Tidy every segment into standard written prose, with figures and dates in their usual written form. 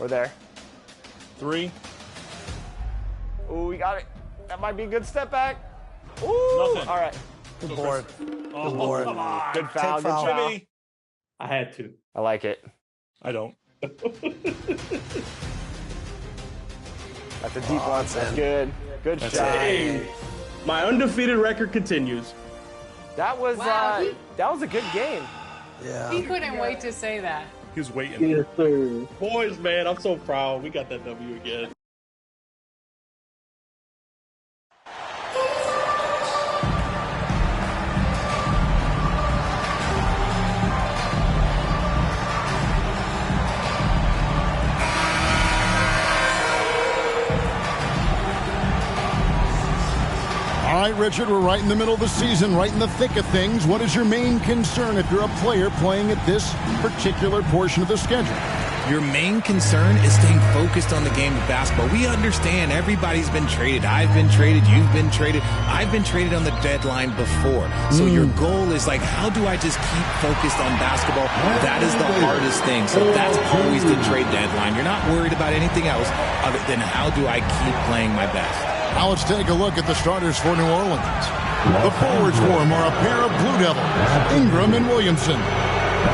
We're there. 3. Ooh, we got it. That might be a good step back. Ooh, Nothing. all right. Good board. Oh, Good board. come on. Good foul, Take good foul. foul. Jimmy. I had to. I like it. I don't. That's a deep one. that's That's in. good. Good shot. Hey, my undefeated record continues. That was Wow. that was a good game. Yeah. He couldn't wait to say that. He was waiting. Yes, sir. Boys, man, I'm so proud. We got that W again. All right, Richard, we're right in the middle of the season, right in the thick of things. What is your main concern if you're a player playing at this particular portion of the schedule? Your main concern is staying focused on the game of basketball. We understand everybody's been traded. I've been traded. You've been traded. I've been traded on the deadline before. So your goal is like, how do I just keep focused on basketball? That is the hardest thing. So that's always the trade deadline. You're not worried about anything else other than how do I keep playing my best. Now let's take a look at the starters for New Orleans. The forwards for them are a pair of Blue Devils, Ingram and Williamson.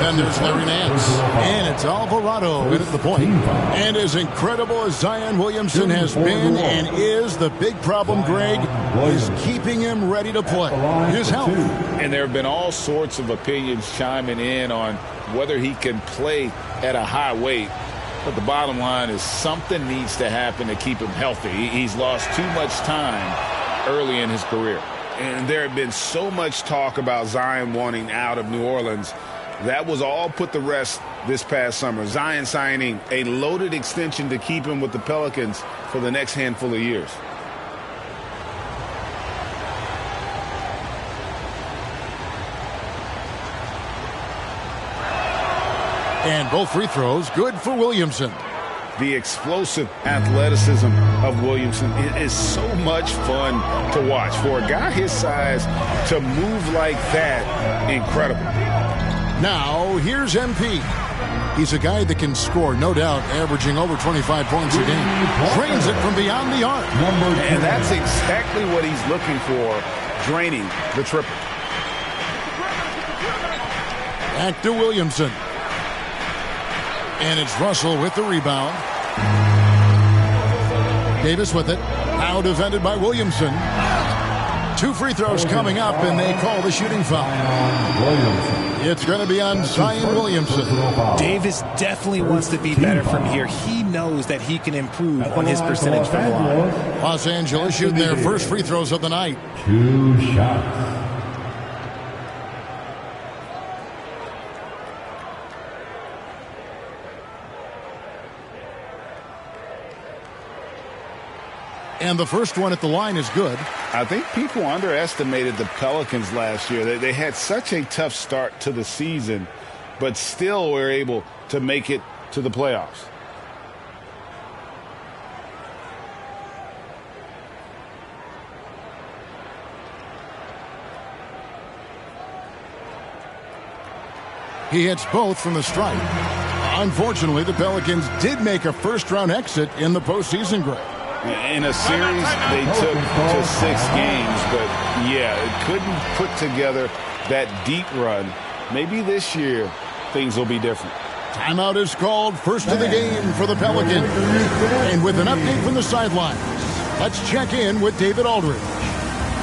Then there's Larry Nance, and it's Alvarado in at the point. And as incredible as Zion Williamson has been and is, the big problem, Greg, is keeping him ready to play. His health. And there have been all sorts of opinions chiming in on whether he can play at a high weight. But the bottom line is something needs to happen to keep him healthy. He's lost too much time early in his career. And there had been so much talk about Zion wanting out of New Orleans. That was all put to rest this past summer. Zion signing a loaded extension to keep him with the Pelicans for the next handful of years. And both free throws good for Williamson. The explosive athleticism of Williamson is so much fun to watch. For a guy his size to move like that, incredible. Now, here's MP. He's a guy that can score, no doubt, averaging over 25 points a game. Drains it from beyond the arc. And that's exactly what he's looking for, draining the triple. Back to Williamson. And it's Russell with the rebound. Davis with it. Now defended by Williamson. 2 free throws coming up, and they call the shooting foul. It's going to be on Zion Williamson. Davis definitely wants to be better from here. He knows that he can improve on his percentage from the line. Los Angeles shooting their first free throws of the night. 2 shots. And the first one at the line is good. I think people underestimated the Pelicans last year. They had such a tough start to the season, but still were able to make it to the playoffs. He hits both from the stripe. Unfortunately, the Pelicans did make a first-round exit in the postseason, Greg. In a series, they took to 6 games, but yeah, it couldn't put together that deep run. Maybe this year, things will be different. Timeout is called, first of the game for the Pelicans. And with an update from the sidelines, let's check in with David Aldridge.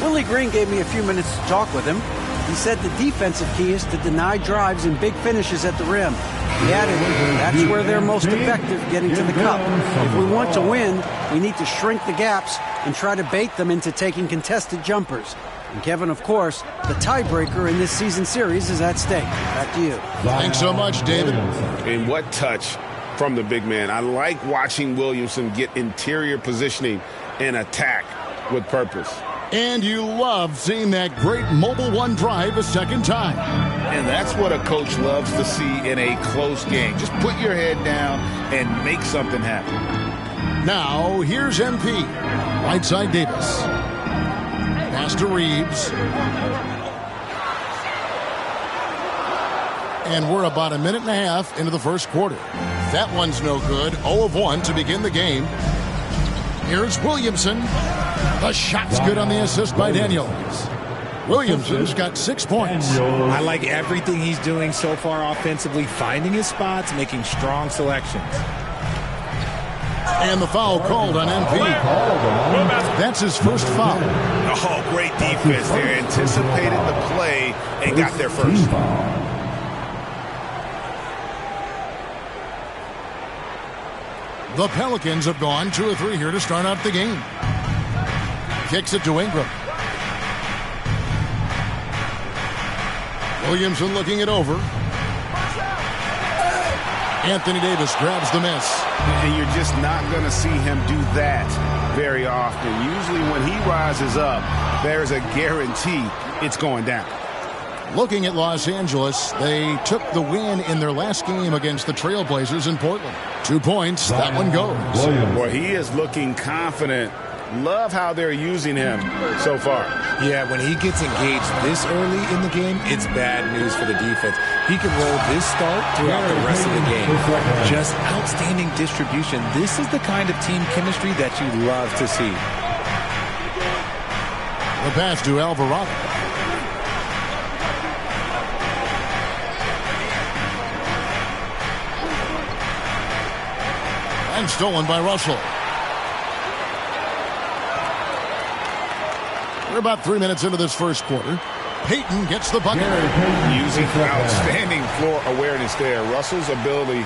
Willie Green gave me a few minutes to talk with him. He said the defensive key is to deny drives and big finishes at the rim. He added, that's where they're most effective getting to the cup. If we want to win, we need to shrink the gaps and try to bait them into taking contested jumpers. And Kevin, of course, the tiebreaker in this season series is at stake. Back to you. Thanks so much, David. And what touch from the big man. I like watching Williamson get interior positioning and attack with purpose. And you love seeing that great mobile one drive a second time. And that's what a coach loves to see in a close game. Just put your head down and make something happen. Now, here's MP. Right side Davis. Pass to Reeves. And we're about a minute and a half into the first quarter. That one's no good. 0 of 1 to begin the game. Here's Williamson. The shot's good on the assist by Daniels. Williamson's got 6 points. I like everything he's doing so far offensively, finding his spots, making strong selections. And the foul called on MP. That's his first foul. Oh, great defense there. Anticipated the play and got there first. The Pelicans have gone 2 of 3 here to start out the game. Kicks it to Ingram. Williamson looking it over. Anthony Davis grabs the miss. And you're just not going to see him do that very often. Usually when he rises up, there's a guarantee it's going down. Looking at Los Angeles, they took the win in their last game against the Trailblazers in Portland. 2 points, that one goes. Well, he is looking confident. Love how they're using him so far. Yeah, when he gets engaged this early in the game, it's bad news for the defense. He can roll this start throughout the rest of the game. Just outstanding distribution. This is the kind of team chemistry that you love to see. The pass to Alvarado. And stolen by Russell. We're about 3 minutes into this first quarter. Payton gets the bucket. Using outstanding floor awareness there. Russell's ability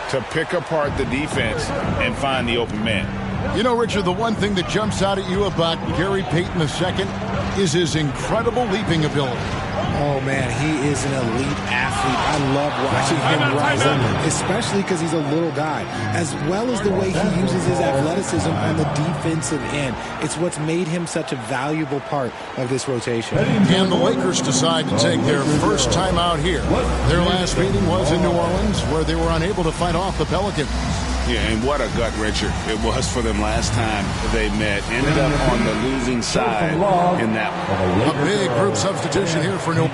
to pick apart the defense and find the open man. You know, Richard, the one thing that jumps out at you about Gary Payton II is his incredible leaping ability. Oh, man, he is an elite athlete. I love watching him rise up, especially because he's a little guy, as well as the way he uses his athleticism on the defensive end. It's what's made him such a valuable part of this rotation. And the Lakers decide to take their first time out here. Their last meeting was in New Orleans, where they were unable to fight off the Pelicans. Yeah, and what a gut-wrencher it was for them last time they met. Ended up on the losing side in that one. A big group substitution here for New Orleans.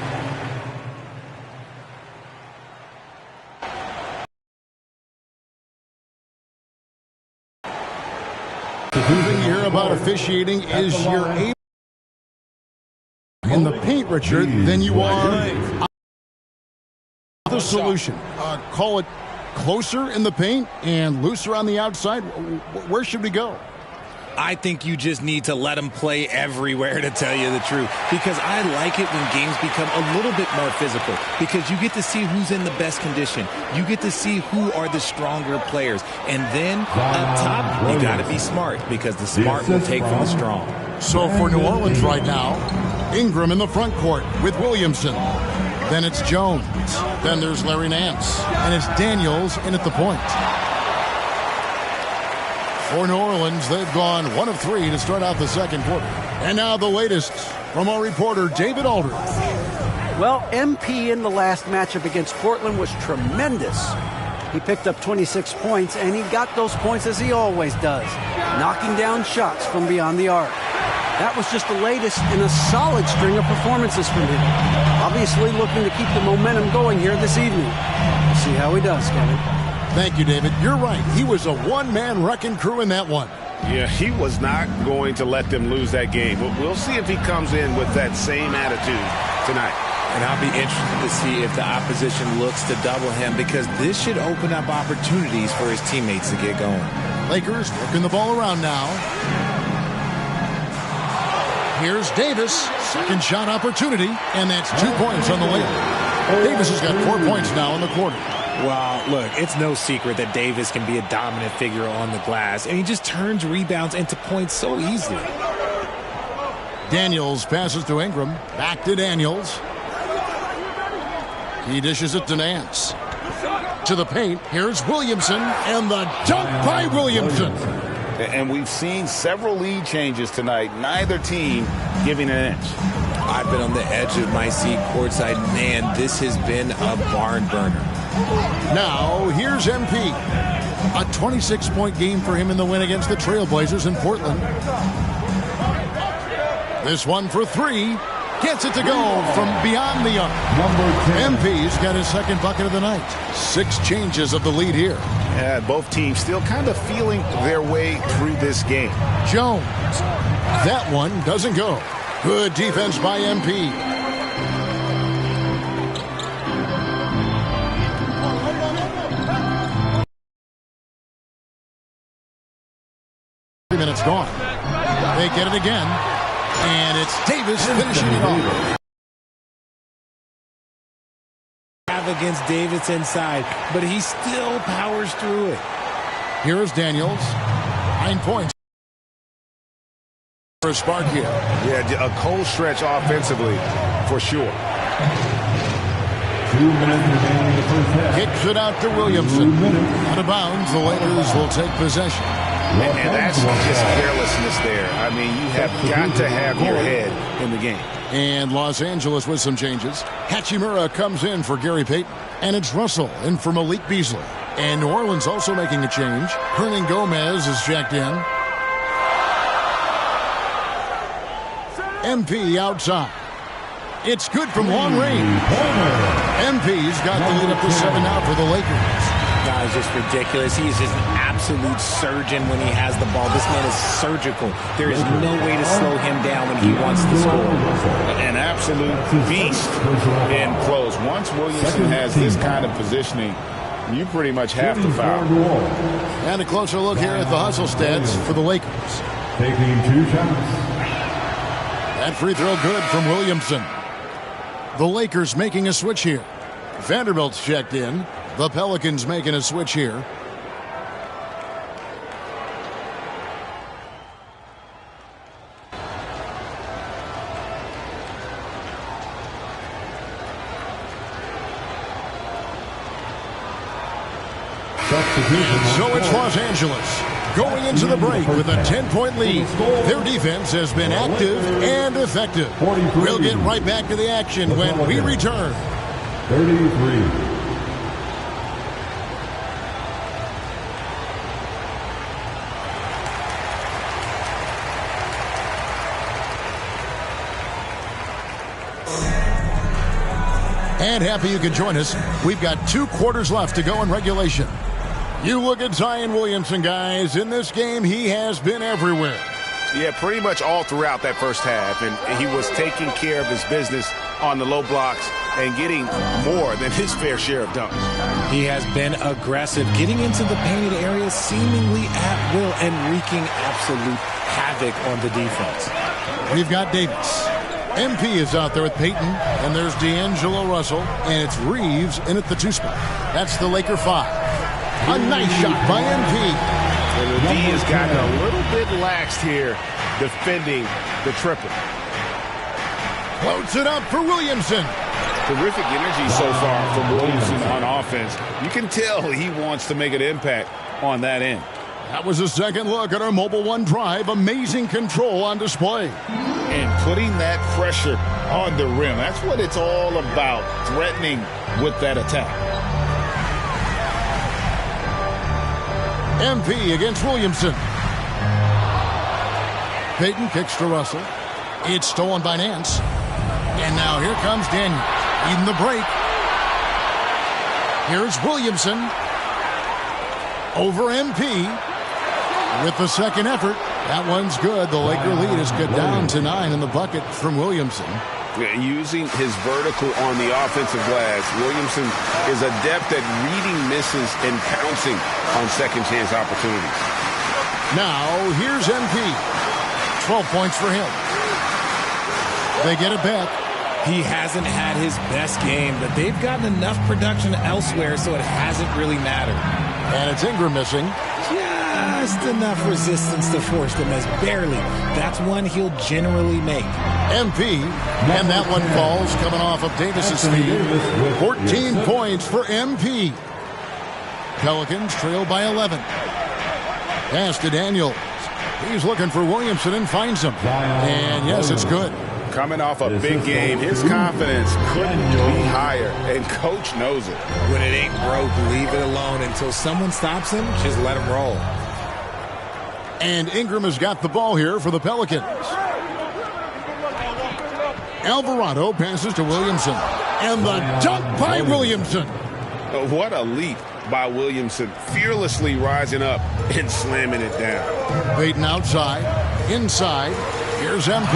The thing you hear about officiating is you're able in the paint, Richard, than you are the solution. Call it closer in the paint and looser on the outside. Where should we go? I think you just need to let them play everywhere, to tell you the truth, because I like it when games become a little bit more physical, because you get to see who's in the best condition. You get to see who are the stronger players. And then up top, you got to be smart, because the smart will take from the strong. So for New Orleans right now, Ingram in the front court with Williamson. Then it's Jones. Then there's Larry Nance. And it's Daniels in at the point. For New Orleans, they've gone 1 of 3 to start out the second quarter. And now the latest from our reporter, David Aldridge. Well, MP in the last matchup against Portland was tremendous. He picked up 26 points, and he got those points as he always does, knocking down shots from beyond the arc. That was just the latest in a solid string of performances from him. Obviously looking to keep the momentum going here this evening. We'll see how he does, Kevin. Thank you, David. You're right. He was a one-man wrecking crew in that one. Yeah, he was not going to let them lose that game. But we'll see if he comes in with that same attitude tonight. And I'll be interested to see if the opposition looks to double him, because this should open up opportunities for his teammates to get going. Lakers working the ball around now. Here's Davis. Second shot opportunity, and that's 2 points on the layup. Davis has got 4 points now in the quarter. Well, look, it's no secret that Davis can be a dominant figure on the glass, and he just turns rebounds into points so easily. Daniels passes to Ingram. Back to Daniels. He dishes it to Nance. To the paint. Here's Williamson, and the dunk by Williamson. And we've seen several lead changes tonight. Neither team giving an inch. I've been on the edge of my seat courtside. Man, this has been a barn burner. Now, here's MP. A 26-point game for him in the win against the Trailblazers in Portland. This one for 3. Gets it to go from beyond the arc. MP's got his second bucket of the night. 6 changes of the lead here. Both teams still kind of feeling their way through this game. Jones. That one doesn't go. Good defense by MP. Minutes gone. They get it again, and it's Davis finishing it off. Against Davis inside, but he still powers through it. Here's Daniels. 9 points for a spark here. Yeah, a cold stretch offensively for sure. 2 minutes remaining in the first half. Kicks it out to Williamson. Out of bounds, the Lakers will take possession. And that's just carelessness there. I mean, you have got to have your head in the game. And Los Angeles with some changes. Hachimura comes in for Gary Payton. And it's Russell in for Malik Beasley. And New Orleans also making a change. Hernan Gomez is checked in. MP outside. It's good from long range. MP's got the lead up to 7 now for the Lakers. Guy's just ridiculous. He's just an absolute surgeon when he has the ball. This man is surgical. There is no way to slow him down when he wants to score. An absolute beast in close. Once Williamson has this kind of positioning, you pretty much have to foul. And a closer look here at the hustle stats for the Lakers. Taking 2 shots. That free throw good from Williamson. The Lakers making a switch here. Vanderbilt's checked in. The Pelicans making a switch here. So it's Los Angeles going into the break with a 10-point lead. Their defense has been active and effective. We'll get right back to the action when we return. 33. And happy you could join us. We've got 2 quarters left to go in regulation. You look at Zion Williamson, guys. In this game, he has been everywhere. Yeah, pretty much all throughout that first half. And he was taking care of his business on the low blocks and getting more than his fair share of dunks. He has been aggressive, getting into the painted area seemingly at will and wreaking absolute havoc on the defense. We've got Davis. MP is out there with Payton, and there's D'Angelo Russell, and it's Reeves in at the 2 spot. That's the Laker 5. A nice shot by MP. And the D has gotten a little bit laxed here defending the triple. Floats it up for Williamson. Terrific energy so far from Williamson on offense. You can tell he wants to make an impact on that end. That was a second look at our Mobile One drive. Amazing control on display. And putting that pressure on the rim. That's what it's all about, threatening with that attack. MP against Williamson. Payton kicks to Russell. It's stolen by Nance. And now here comes Daniels. Even the break. Here's Williamson. Over MP. With the second effort. That one's good. The Laker lead is cut down to 9 in the bucket from Williamson. Using his vertical on the offensive glass, Williamson is adept at reading misses and pouncing on second chance opportunities. Now, here's MP. 12 points for him. They get it back. He hasn't had his best game, but they've gotten enough production elsewhere, so it hasn't really mattered. And it's Ingram missing. Just enough resistance to force them as barely. That's one he'll generally make. MP, and that one falls coming off of Davis's feet. 14 points for MP. Pelicans trail by 11. Pass to Daniels. He's looking for Williamson and finds him. And yes, it's good. Coming off a big game, his confidence couldn't be higher, and coach knows it. When it ain't broke, leave it alone until someone stops him. Just let him roll. And Ingram has got the ball here for the Pelicans. Alvarado passes to Williamson. And the dunk by Williamson. What a leap by Williamson, fearlessly rising up and slamming it down. Baden outside, inside, here's MP,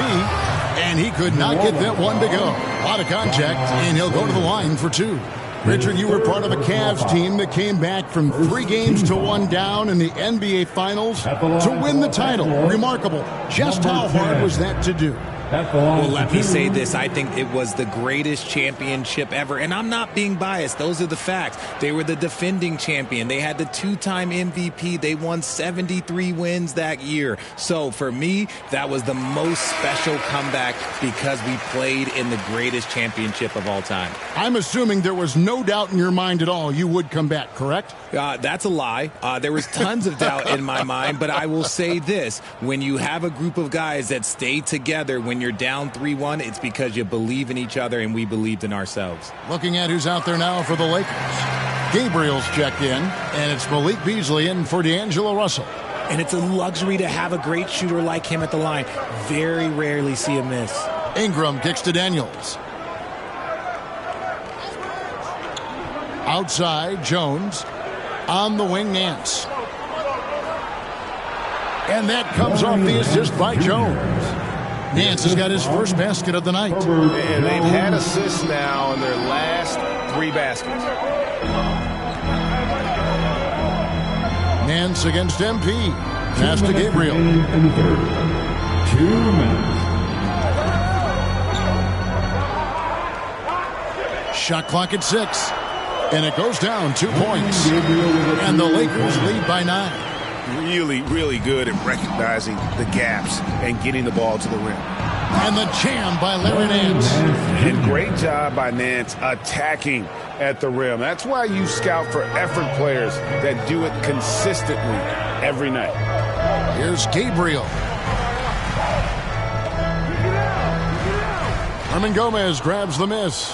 and he could not get that one to go. A lot of contact, and he'll go to the line for 2. Richard, you were part of a Cavs team that came back from 3 games to 1 down in the NBA Finals to win the title. Remarkable. Just how hard was that to do? Well, let me say this. I think it was the greatest championship ever. And I'm not being biased. Those are the facts. They were the defending champion. They had the 2-time MVP. They won 73 wins that year. So for me, that was the most special comeback because we played in the greatest championship of all time. I'm assuming there was no doubt in your mind at all you would come back, correct? That's a lie. There was tons of doubt in my mind, but I will say this. When you have a group of guys that stay together when you're down 3-1, it's because you believe in each other and we believed in ourselves. Looking at who's out there now for the Lakers. Gabriel's checked in, and it's Malik Beasley in for D'Angelo Russell. And it's a luxury to have a great shooter like him at the line. Very rarely see him miss. Ingram kicks to Daniels. Outside, Jones. On the wing, Nance. And that comes off the assist by Jones. Nance has got his first basket of the night. And they've had assists now in their last 3 baskets. Nance against MP. Pass to Gabriel. 2 minutes. Shot clock at 6. And it goes down 2 points. And the Lakers lead by 9. Really, really good at recognizing the gaps and getting the ball to the rim. And the jam by Larry Nance. And great job by Nance attacking at the rim. That's why you scout for effort players that do it consistently every night. Here's Gabriel. Herman Gomez grabs the miss.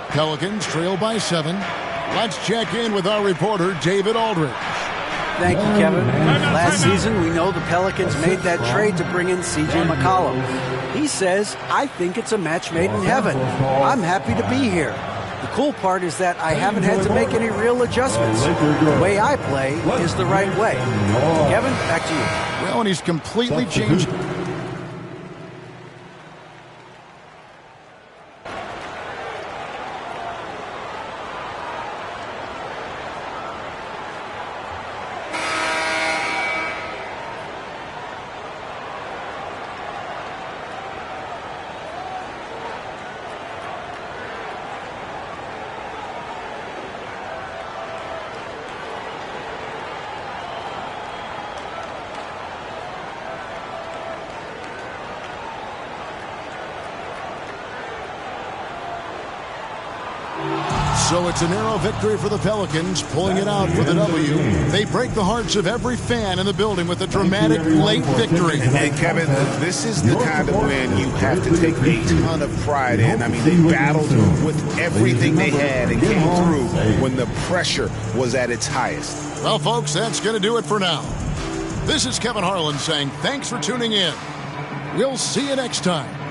Pelicans trail by 7. Let's check in with our reporter, David Aldridge. Thank you, Kevin. Last season, we know the Pelicans made that trade to bring in C.J. McCollum. He says, I think it's a match made in heaven. I'm happy to be here. The cool part is that I haven't had to make any real adjustments. The way I play is the right way. Kevin, back to you. Well, and he's completely changed. So it's a narrow victory for the Pelicans, pulling it out for the W. They break the hearts of every fan in the building with a dramatic late victory. And Kevin, this is the kind of win you have to take a ton of pride in. I mean, they battled with everything they had and came through when the pressure was at its highest. Well, folks, that's going to do it for now. This is Kevin Harlan saying thanks for tuning in. We'll see you next time.